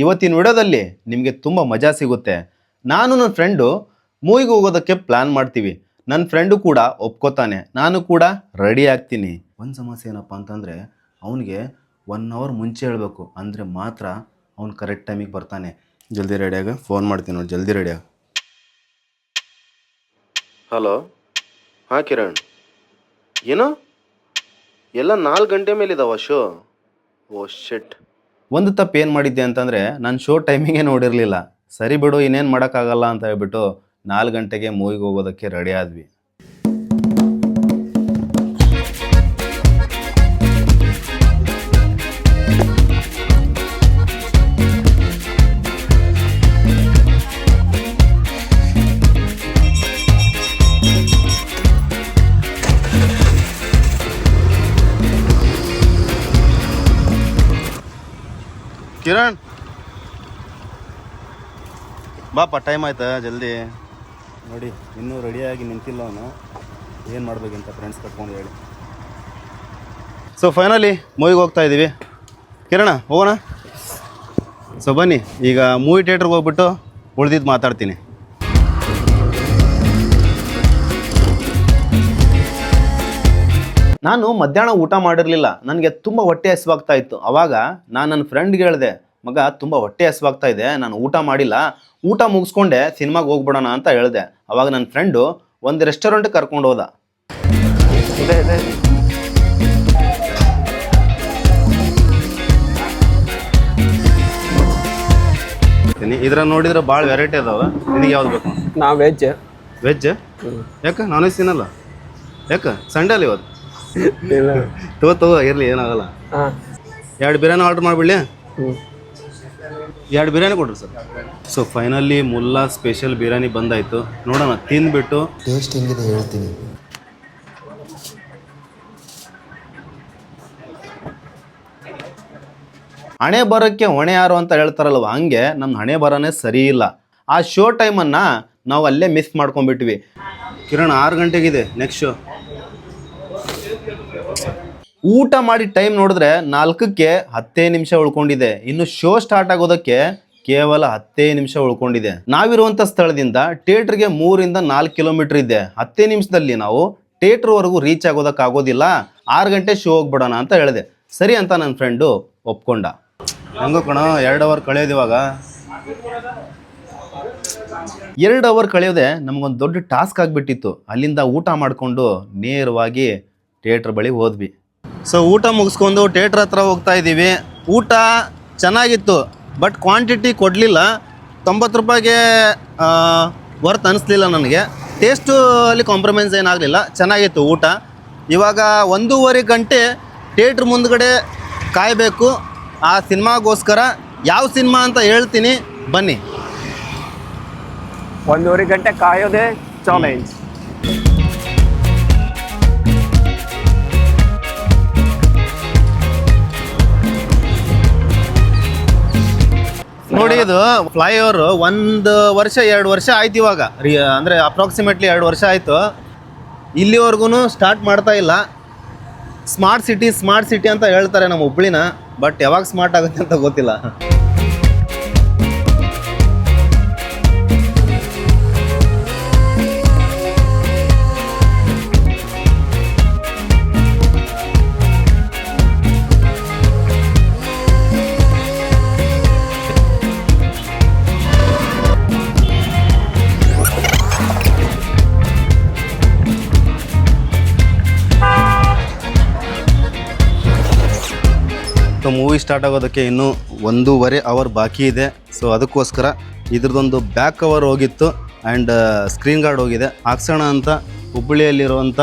ಇವತ್ತಿನ ವಿಡಿಯೋದಲ್ಲಿ ನಿಮಗೆ ತುಂಬ ಮಜಾ ಸಿಗುತ್ತೆ. ನಾನು ನನ್ನ ಫ್ರೆಂಡು ಮೂವಿಗೆ ಹೋಗೋದಕ್ಕೆ ಪ್ಲ್ಯಾನ್ ಮಾಡ್ತೀವಿ. ನನ್ನ ಫ್ರೆಂಡು ಕೂಡ ಒಪ್ಕೋತಾನೆ, ನಾನು ಕೂಡ ರೆಡಿ ಆಗ್ತೀನಿ. ಒಂದು ಸಮಸ್ಯೆ ಏನಪ್ಪ ಅಂತಂದರೆ ಅವನಿಗೆ 1 ಅವರ್ ಮುಂಚೆ ಹೇಳಬೇಕು, ಅಂದರೆ ಮಾತ್ರ ಅವ್ನು ಕರೆಕ್ಟ್ ಟೈಮಿಗೆ ಬರ್ತಾನೆ. ಜಲ್ದಿ ರೆಡಿಯಾಗ ಫೋನ್ ಮಾಡ್ತೀನಿ ನೋಡಿ, ಜಲ್ದಿ ರೆಡಿಯಾಗ. ಹಲೋ, ಹಾಂ ಕಿರಣ್, ಏನೋ ಎಲ್ಲ 4 ಗಂಟೆ ಮೇಲಿದಾವ ಶೋ? ಓ ಶಿಟ್. ಒಂದು ತಪ್ಪು ಏನು ಮಾಡಿದ್ದೆ ಅಂತಂದರೆ ನಾನು ಶೋ ಟೈಮಿಂಗೇ ನೋಡಿರಲಿಲ್ಲ. ಸರಿ ಬಿಡು, ಇನ್ನೇನು ಮಾಡೋಕ್ಕಾಗಲ್ಲ ಅಂತ ಹೇಳ್ಬಿಟ್ಟು 4 ಗಂಟೆಗೆ ಮೂವಿಗೆ ಹೋಗೋದಕ್ಕೆ ರೆಡಿ ಆದ್ವಿ. ಕಿರಣ್ ಬಾಪ, ಟೈಮ್ ಆಯ್ತಾ, ಜಲ್ದಿ ನೋಡಿ. ಇನ್ನೂ ರೆಡಿಯಾಗಿ ನಿಂತಿಲ್ಲ ಅವನು, ಏನು ಮಾಡ್ಬೇಕಂತ ಫ್ರೆಂಡ್ಸ್ ಕಟ್ಕೊಂಡು ಹೇಳಿ. ಸೊ ಫೈನಲಿ ಮೂವಿಗೆ ಹೋಗ್ತಾ ಇದ್ದೀವಿ. ಕಿರಣ ಹೋಗೋಣ? ಸೊ ಬನ್ನಿ, ಈಗ ಮೂವಿ ಥಿಯೇಟ್ರಿಗೆ ಹೋಗ್ಬಿಟ್ಟು ಉಳ್ದಿದ್ದು ಮಾತಾಡ್ತೀನಿ. ನಾನು ಮಧ್ಯಾಹ್ನ ಊಟ ಮಾಡಿರಲಿಲ್ಲ, ನನಗೆ ತುಂಬ ಹೊಟ್ಟೆ ಹಸಿವಾಗ್ತಾ ಇತ್ತು. ಆವಾಗ ನಾನು ನನ್ನ ಫ್ರೆಂಡ್ಗೆ ಹೇಳಿದೆ, ಮಗ ತುಂಬ ಹೊಟ್ಟೆ ಹಸಿವಾಗ್ತಾ ಇದೆ, ನಾನು ಊಟ ಮಾಡಿಲ್ಲ, ಊಟ ಮುಗಿಸ್ಕೊಂಡೆ ಸಿನಿಮಾಗೆ ಹೋಗ್ಬಿಡೋಣ ಅಂತ ಹೇಳಿದೆ. ಆವಾಗ ನನ್ನ ಫ್ರೆಂಡು ಒಂದು ರೆಸ್ಟೋರೆಂಟ್ಗೆ ಕರ್ಕೊಂಡು ಹೋದ. ಇದ್ರ ನೋಡಿದ್ರೆ ಭಾಳ ವೆರೈಟಿ ಅದಾವ. ನಿನಗೆ ಯಾವ್ದು ಬೇಕು? ನಾವು ವೆಜ್. ವೆಜ್? ಯಾಕೆ ನಾನ್ ವೆಜ್ ತಿನ್ನಲ್ಲ? ಯಾಕೆ ಸಂಡೇ ಅಲ್ಲ ಇವತ್ತು? ತಗೋ ಇರಲಿ, ಏನಾಗಲ್ಲ. 2 ಬಿರಿಯಾನಿ ಆರ್ಡ್ರ್ ಮಾಡಿಬಿಡ್ಲಿ? 2 ಬಿರಿಯಾನಿ ಕೊಡ್ರಿ sir. So finally Mulla special biryani ಬಂದಾಯಿತು. ನೋಡೋಣ, ತಿಂದ್ಬಿಟ್ಟು ಟೇಸ್ಟ್ ಹೆಂಗಿದೆ ಹೇಳ್ತೀನಿ. ಹಣೆ ಬರೋಕ್ಕೆ ಹೊಣೆ ಯಾರು ಅಂತ ಹೇಳ್ತಾರಲ್ವ, ಹಂಗೆ ನಮ್ಮ ಹಣೆ ಬರೋನೇ ಸರಿ ಇಲ್ಲ. ಆ ಶೋ ಟೈಮನ್ನು ನಾವು ಅಲ್ಲೇ ಮಿಸ್ ಮಾಡ್ಕೊಂಡ್ಬಿಟ್ವಿ. ಕಿರಣ್ 6 ಗಂಟೆಗಿದೆ ನೆಕ್ಸ್ಟ್ ಶೋ. ಊಟ ಮಾಡಿ ಟೈಮ್ ನೋಡಿದ್ರೆ 4ಕ್ಕೆ 10 ನಿಮಿಷ ಉಳ್ಕೊಂಡಿದೆ. ಇನ್ನು ಶೋ ಸ್ಟಾರ್ಟ್ ಆಗೋದಕ್ಕೆ ಕೇವಲ 10 ನಿಮಿಷ ಉಳ್ಕೊಂಡಿದೆ. ನಾವಿರುವಂಥ ಸ್ಥಳದಿಂದ ಥಿಯೇಟ್ರಿಗೆ 3 ರಿಂದ 4 ಕಿಲೋಮೀಟರ್ ಇದೆ. 10 ನಿಮಿಷದಲ್ಲಿ ನಾವು ಥಿಯೇಟ್ರ್ವರೆಗೂ ರೀಚ್ ಆಗೋದಕ್ಕಾಗೋದಿಲ್ಲ. 6 ಗಂಟೆ ಶೋ ಹೋಗ್ಬಿಡೋಣ ಅಂತ ಹೇಳಿದೆ. ಸರಿ ಅಂತ ನನ್ನ ಫ್ರೆಂಡು ಒಪ್ಕೊಂಡ. ಹೆಂಗೋ ಕಣ, 2 ಅವರ್ ಕಳೆಯೋದು. ಇವಾಗ 2 ಅವರ್ ಕಳೆಯೋದೆ ನಮಗೊಂದು ದೊಡ್ಡ ಟಾಸ್ಕ್ ಆಗಿಬಿಟ್ಟಿತ್ತು. ಅಲ್ಲಿಂದ ಊಟ ಮಾಡಿಕೊಂಡು ನೇರವಾಗಿ ಥಿಯೇಟ್ರ್ ಬಳಿ ಹೋದ್ವಿ. ಸೊ ಊಟ ಮುಗಿಸ್ಕೊಂಡು ಥಿಯೇಟ್ರ್ ಹತ್ರ ಹೋಗ್ತಾ ಇದ್ದೀವಿ. ಊಟ ಚೆನ್ನಾಗಿತ್ತು, ಬಟ್ ಕ್ವಾಂಟಿಟಿ ಕೊಡಲಿಲ್ಲ. 90 ರೂಪಾಯಿಗೆ ವರ್ತ್ ಅನ್ನಿಸ್ಲಿಲ್ಲ ನನಗೆ. ಟೇಸ್ಟು ಅಲ್ಲಿ ಕಾಂಪ್ರಮೈಸ್ ಏನಾಗಲಿಲ್ಲ, ಚೆನ್ನಾಗಿತ್ತು ಊಟ. ಇವಾಗ 1.5 ಗಂಟೆ ಥಿಯೇಟ್ರ್ ಮುಂದ್ಗಡೆ ಕಾಯಬೇಕು ಆ ಸಿನಿಮಾಗೋಸ್ಕರ. ಯಾವ ಸಿನಿಮಾ ಅಂತ ಹೇಳ್ತೀನಿ, ಬನ್ನಿ. 1.5 ಗಂಟೆ ಕಾಯೋದೇ ಚಾಲೆಂಜ್. ನೋಡಿ, ಇದು ಫ್ಲೈಓವರ್ 1 ವರ್ಷ 2 ವರ್ಷ ಆಯ್ತು ಇವಾಗ. ಅಂದರೆ ಅಪ್ರಾಕ್ಸಿಮೇಟ್ಲಿ 2 ವರ್ಷ ಆಯಿತು. ಇಲ್ಲಿವರೆಗೂ ಸ್ಟಾರ್ಟ್ ಮಾಡ್ತಾ ಇಲ್ಲ. ಸ್ಮಾರ್ಟ್ ಸಿಟಿ ಅಂತ ಹೇಳ್ತಾರೆ ನಮ್ಮ ಹುಬ್ಳಿನ, ಬಟ್ ಯಾವಾಗ ಸ್ಮಾರ್ಟ್ ಆಗುತ್ತೆ ಅಂತ ಗೊತ್ತಿಲ್ಲ. ಮೂವಿ ಸ್ಟಾರ್ಟ್ ಆಗೋದಕ್ಕೆ ಇನ್ನೂ 1.5 ಅವರ್ ಬಾಕಿ ಇದೆ. ಸೊ ಅದಕ್ಕೋಸ್ಕರ ಇದ್ರದ್ದೊಂದು ಬ್ಯಾಕ್ ಕವರ್ ಹೋಗಿತ್ತು ಆ್ಯಂಡ್ ಸ್ಕ್ರೀನ್ ಗಾರ್ಡ್ ಹೋಗಿದೆ. ಹಾಕ್ಸೋಣ ಅಂತ ಹುಬ್ಬಳ್ಳಿಯಲ್ಲಿರುವಂಥ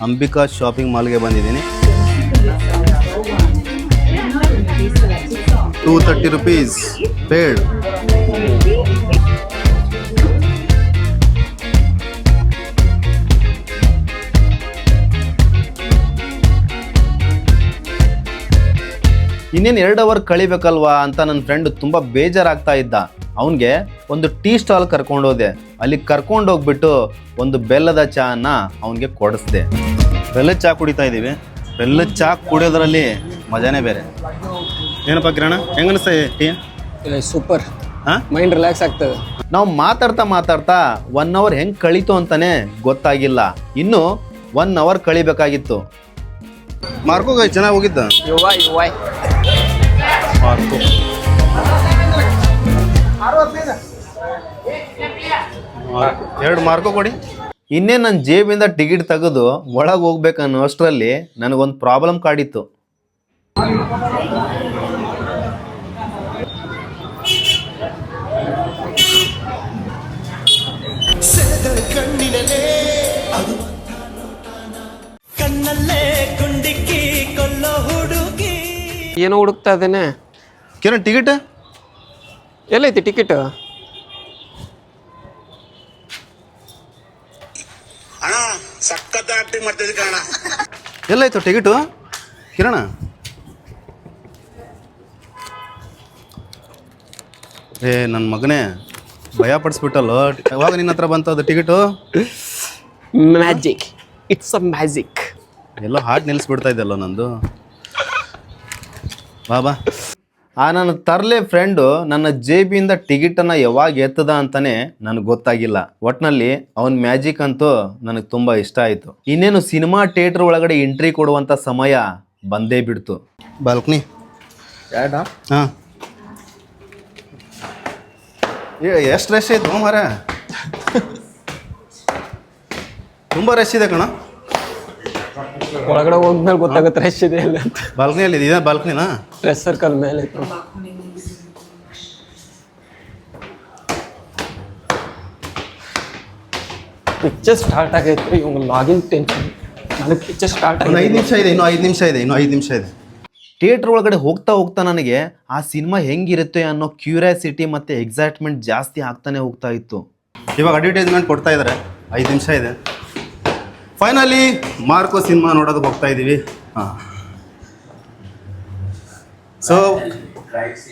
ಅಂಬಿಕಾ ಶಾಪಿಂಗ್ ಮಾಲ್ಗೆ ಬಂದಿದ್ದೀನಿ. 230 rupees ಪೇಡ್. ಇನ್ನೇನು 2 ಅವರ್ ಕಳಿಬೇಕಲ್ವಾ ಅಂತ ನನ್ನ ಫ್ರೆಂಡ್ ತುಂಬ ಬೇಜಾರಾಗ್ತಾ ಇದ್ದ. ಅವನಿಗೆ ಒಂದು ಟೀ ಸ್ಟಾಲ್ ಕರ್ಕೊಂಡೋದೆ. ಅಲ್ಲಿ ಕರ್ಕೊಂಡೋಗ್ಬಿಟ್ಟು ಒಂದು ಬೆಲ್ಲದ ಚಹಾನ ಅವನಿಗೆ ಕೊಡಿಸ್ದೆ. ಬೆಲ್ಲದ ಚಹಾ ಕುಡಿತಾ ಇದ್ದೀವಿ. ಬೆಲ್ಲದ ಚಹಾ ಕುಡಿಯೋದ್ರಲ್ಲಿ ಮಜಾನೇ ಬೇರೆ. ಏನಪ್ಪ ಕಿರಣ, ಹೆಂಗನಿಸ್ತಾ ಟೀ? ಸೂಪರ್ ಹಾಂ ಮೈಂಡ್ ರಿಲ್ಯಾಕ್ಸ್ ಆಗ್ತದೆ. ನಾವು ಮಾತಾಡ್ತಾ 1 ಅವರ್ ಹೆಂಗೆ ಕಳೀತು ಅಂತಾನೆ ಗೊತ್ತಾಗಿಲ್ಲ. ಇನ್ನು 1 ಅವರ್ ಕಳಿಬೇಕಾಗಿತ್ತು. ಮಾರ್ಕೋಗ ಚೆನ್ನಾಗಿ ಹೋಗಿದ್ದ ಯುವೈ ಮಾರ್ಕೋ ಎರಡು ಮಾರ್ಕೋ ಕೊಡಿ. ಇನ್ನೇ ನನ್ನ ಜೇಬಿಂದ ಟಿಕೆಟ್ ತೆಗೆದು ಒಳಗೆ ಹೋಗ್ಬೇಕನ್ನೋ ಅಷ್ಟರಲ್ಲಿ ನನಗೊಂದು ಪ್ರಾಬ್ಲಮ್ ಕಾಡಿತ್ತು. ಏನೋ ಹುಡುಕ್ತಾ ಇದ್ದೇನೆ. ಕಿರಣ್ ಟಿಕೆಟ್ ಎಲ್ಲೈತಿ ಟಿಕೆಟ್? ಎಲ್ಲಾಯ್ತು ಟಿಕೆಟು ಕಿರಣ? ನನ್ನ ಮಗನೇ ಭಯ ಪಡಿಸ್ಬಿಟ್ಟಲ್ಲೋ. ಯಾವಾಗ ನಿನ್ನ ಹತ್ರ ಬಂತು ಅದು ticket? Magic, it's a magic. ಎಲ್ಲೋ ಹಾರ್ಟ್ ನಿಲ್ಲಿಸ್ಬಿಡ್ತಾ ಇದ್ದಲ್ಲೋ ನಂದು. ಬಾಬಾ ನನ್ನ ತರಲೆ ಫ್ರೆಂಡು ನನ್ನ ಜೇಬಿಯಿಂದ ಟಿಕೆಟನ್ನು ಯಾವಾಗ ಎತ್ತದ ಅಂತಾನೆ ನನಗೆ ಗೊತ್ತಾಗಿಲ್ಲ. ಒಟ್ಟಿನಲ್ಲಿ ಅವನ ಮ್ಯಾಜಿಕ್ ಅಂತೂ ನನಗೆ ತುಂಬ ಇಷ್ಟ ಆಯಿತು. ಇನ್ನೇನು ಸಿನಿಮಾ ಥಿಯೇಟ್ರ್ ಒಳಗಡೆ ಎಂಟ್ರಿ ಕೊಡುವಂಥ ಸಮಯ ಬಂದೇ ಬಿಡ್ತು. ಬಾಲ್ಕನಿ ಹಾಂ ಎಷ್ಟು ರಶ್ ಆಯಿತು ಮಾರ? ತುಂಬ ರಶ್ ಇದೆ ಕಣ. ಒಳಗಡೆ ಹೋದ್ಮೇಲೆ ಗೊತ್ತಾಗುತ್ತೆ ರಶ್ ಇದೆ ಇಲ್ಲ ಅಂತ. ಬಾಲ್ಕನಿಯಲ್ಲಿ ಇದೆ ಬಾಲ್ಕನಿನಾ? ಡ್ರೆಸ್ ಸರ್ಕಲ್ ಮೇಲೆ ಪಿಕ್ಚರ್ ಸ್ಟಾರ್ಟ್ ಆಗೈತೆ. ಇವಾಗ ಲಾಗಿನ್ ಟೆನ್ಷನ್. ನನಗೆ ಪಿಕ್ಚರ್ ಸ್ಟಾರ್ಟ್ ಇನ್ನು ಆಗಿದೆ. 5 ನಿಮಿಷ ಇದೆ. ಇನ್ನೂ 5 ನಿಮಿಷ ಇದೆ. ಥಿಯೇಟ್ರ್ ಒಳಗಡೆ ಹೋಗ್ತಾ ನನಗೆ ಆ ಸಿನಿಮಾ ಹೆಂಗಿರುತ್ತೆ ಅನ್ನೋ ಕ್ಯೂರಿಯಾಸಿಟಿ ಮತ್ತು ಎಕ್ಸೈಟ್ಮೆಂಟ್ ಜಾಸ್ತಿ ಆಗ್ತಾನೆ ಹೋಗ್ತಾ ಇತ್ತು. ಇವಾಗ ಅಡ್ವರ್ಟೈಸ್ಮೆಂಟ್ ಕೊಡ್ತಾ ಇದ್ದಾರೆ. 5 ನಿಮಿಷ ಇದೆ. ಫೈನಲಿ ಮಾರ್ಕೋ ಸಿನಿಮಾ ನೋಡೋದಕ್ಕೆ ಹೋಗ್ತಾ ಇದ್ದೀವಿ. ಹಾಂ, ಸೊ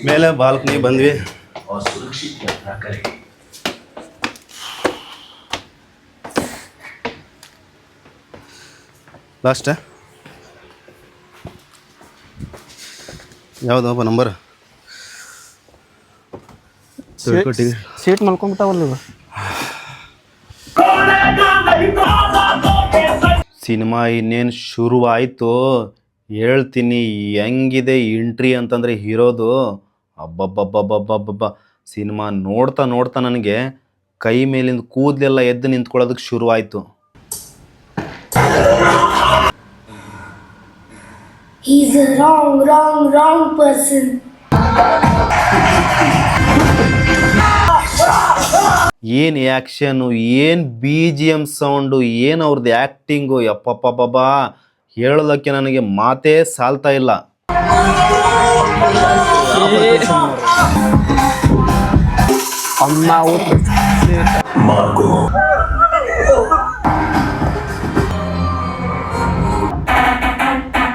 ಮೇಲೆ ಬಾಲ್ಕನಿ ಬಂದ್ವಿ. ಲಾಸ್ಟ್ ಯಾವುದಪ್ಪ ನಂಬರ್? ಸೀಟ್ ಮಲ್ಕೊಂಡ್ಬಿಟ್ಟಾವಲ್ಲ ಇವ. ಸಿನಿಮಾ ಇನ್ನೇನು ಶುರುವಾಯಿತು. ಹೇಳ್ತೀನಿ ಹೆಂಗಿದೆ ಎಂಟ್ರಿ ಅಂತಂದರೆ ಹೀರೋದು. ಅಬ್ಬಬ್ಬಬ್ಬಬ್ಬಬ್ಬಬ್ಬ ಸಿನಿಮಾ ನೋಡ್ತಾ ನನಗೆ ಕೈ ಮೇಲಿಂದ ಕೂದಲೆಲ್ಲ ಎದ್ದು ನಿಂತ್ಕೊಳ್ಳೋದಕ್ಕೆ ಶುರುವಾಯಿತು. He's a wrong person. ಏನು ಆ್ಯಕ್ಷನು, ಏನು BGM ಸೌಂಡು, ಏನು ಅವ್ರದ್ದು ಆ್ಯಕ್ಟಿಂಗು, ಯಪ್ಪಪ್ಪಬ್ಬಾ ಹೇಳೋದಕ್ಕೆ ನನಗೆ ಮಾತೇ ಸಾಲ್ತಾ ಇಲ್ಲ.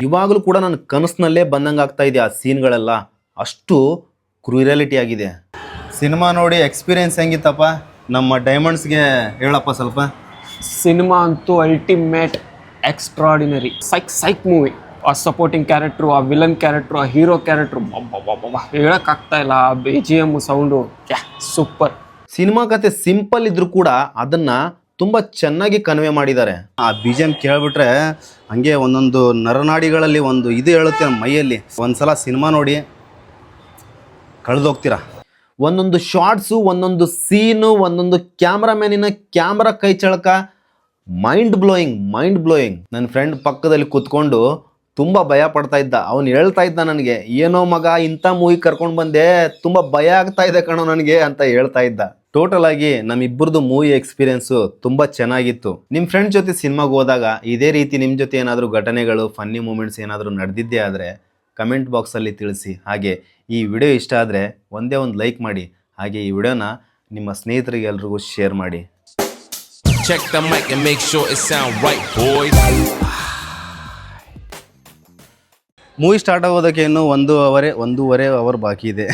ಇವಾಗಲೂ ಕೂಡ ನನ್ನ ಕನಸಿನಲ್ಲೇ ಬಂದಂಗೆ ಆಗ್ತಾ ಇದೆ ಆ ಸೀನ್ಗಳೆಲ್ಲ. ಅಷ್ಟು ಕ್ರೂರಿಯಾಲಿಟಿ ಆಗಿದೆ. ಸಿನಿಮಾ ನೋಡಿ ಎಕ್ಸ್ಪೀರಿಯನ್ಸ್ ಹೆಂಗಿತ್ತಪ್ಪ? ನಮ್ಮ ಡೈಮಂಡ್ಸ್ಗೆ ಹೇಳಪ್ಪ ಸ್ವಲ್ಪ. ಸಿನಿಮಾ ಅಂತೂ ಅಲ್ಟಿಮೇಟ್, ಎಕ್ಸ್ಟ್ರಾಡಿನರಿ, ಸೈಕ್ ಮೂವಿ. ಆ ಸಪೋರ್ಟಿಂಗ್ ಕ್ಯಾರೆಕ್ಟ್ರು, ಆ ವಿಲನ್ ಕ್ಯಾರೆಕ್ಟ್ರು, ಆ ಹೀರೋ ಕ್ಯಾರೆಕ್ಟ್ರು, ಹೇಳೋಕ್ಕಾಗ್ತಾ ಇಲ್ಲ. ಆ BGM ಸೌಂಡು ಸೂಪರ್. ಸಿನಿಮಾ ಕತೆ ಸಿಂಪಲ್ ಇದ್ರೂ ಕೂಡ ಅದನ್ನು ತುಂಬ ಚೆನ್ನಾಗಿ ಕನ್ವೆ ಮಾಡಿದ್ದಾರೆ. ಆ BGM ಕೇಳಿಬಿಟ್ರೆ ಹಂಗೆ ಒಂದೊಂದು ನರನಾಡಿಗಳಲ್ಲಿ ಒಂದು ಇದು ಹೇಳುತ್ತೆ ನಮ್ಮ ಮೈಯಲ್ಲಿ. ಒಂದ್ಸಲ ಸಿನಿಮಾ ನೋಡಿ ಕಳೆದೋಗ್ತೀರಾ. ಒಂದೊಂದು ಶಾರ್ಟ್ಸು, ಒಂದೊಂದು ಸೀನು, ಒಂದೊಂದು ಕ್ಯಾಮ್ರಾಮ್ಯಾನಿನ ಕ್ಯಾಮ್ರಾ ಕೈ ಚಳಕ ಮೈಂಡ್ ಬ್ಲೋಯಿಂಗ್. ನನ್ನ ಫ್ರೆಂಡ್ ಪಕ್ಕದಲ್ಲಿ ಕೂತ್ಕೊಂಡು ತುಂಬ ಭಯ ಪಡ್ತಾ ಇದ್ದ. ಅವನು ಹೇಳ್ತಾ ಇದ್ದ ನನಗೆ, ಏನೋ ಮಗ ಇಂಥ ಮೂವಿ ಕರ್ಕೊಂಡು ಬಂದೆ, ತುಂಬ ಭಯ ಆಗ್ತಾ ಇದೆ ಕಣೋ ನನಗೆ ಅಂತ ಹೇಳ್ತಾ ಇದ್ದ. ಟೋಟಲ್ ಆಗಿ ನಮ್ಮಿಬ್ಬರದು ಮೂವಿ ಎಕ್ಸ್ಪೀರಿಯನ್ಸು ತುಂಬ ಚೆನ್ನಾಗಿತ್ತು. ನಿಮ್ಮ ಫ್ರೆಂಡ್ ಜೊತೆ ಸಿನಿಮಾಗೆ ಹೋದಾಗ ಇದೇ ರೀತಿ ನಿಮ್ಮ ಜೊತೆ ಏನಾದರೂ ಘಟನೆಗಳು, ಫನ್ನಿ ಮೂಮೆಂಟ್ಸ್ ಏನಾದರೂ ನಡೆದಿದ್ದೇ ಆದರೆ ಕಮೆಂಟ್ ಬಾಕ್ಸಲ್ಲಿ ತಿಳಿಸಿ. ಹಾಗೆ ಈ ವಿಡಿಯೋ ಇಷ್ಟ ಆದರೆ ಒಂದೇ ಒಂದು ಲೈಕ್ ಮಾಡಿ. ಹಾಗೆ ಈ ವಿಡಿಯೋನ ನಿಮ್ಮ ಸ್ನೇಹಿತರಿಗೆ ಎಲ್ರಿಗೂ ಶೇರ್ ಮಾಡಿ. Check the mic and make sure it sound right, boys. Movie start ಆಗೋದಕ್ಕೆ ಇನ್ನೂ ಒಂದೂವರೆ ಅವರ್ ಬಾಕಿ ಇದೆ.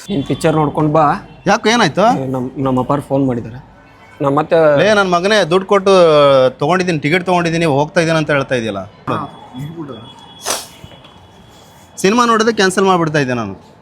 ನೀನು ಪಿಕ್ಚರ್ ನೋಡ್ಕೊಂಡು ಬಾ. ಯಾಕೆ ಏನಾಯ್ತು? ನಮ್ಮ ಅಪ್ಪಾರು ಫೋನ್ ಮಾಡಿದ್ದಾರೆ. ನಮ್ಮ ಮತ್ತೆ ನನ್ನ ಮಗನೇ ದುಡ್ಡು ಕೊಟ್ಟು ಟಿಕೆಟ್ ತೊಗೊಂಡಿದ್ದೀನಿ, ಹೋಗ್ತಾ ಇದ್ದೀನಿ ಅಂತ ಹೇಳ್ತಾ ಇದೆಯಲ್ಲ. ಸಿನಿಮಾ ನೋಡೋದೇ ಕ್ಯಾನ್ಸಲ್ ಮಾಡಿಬಿಡ್ತಾ ಇದ್ದೆ ನಾನು.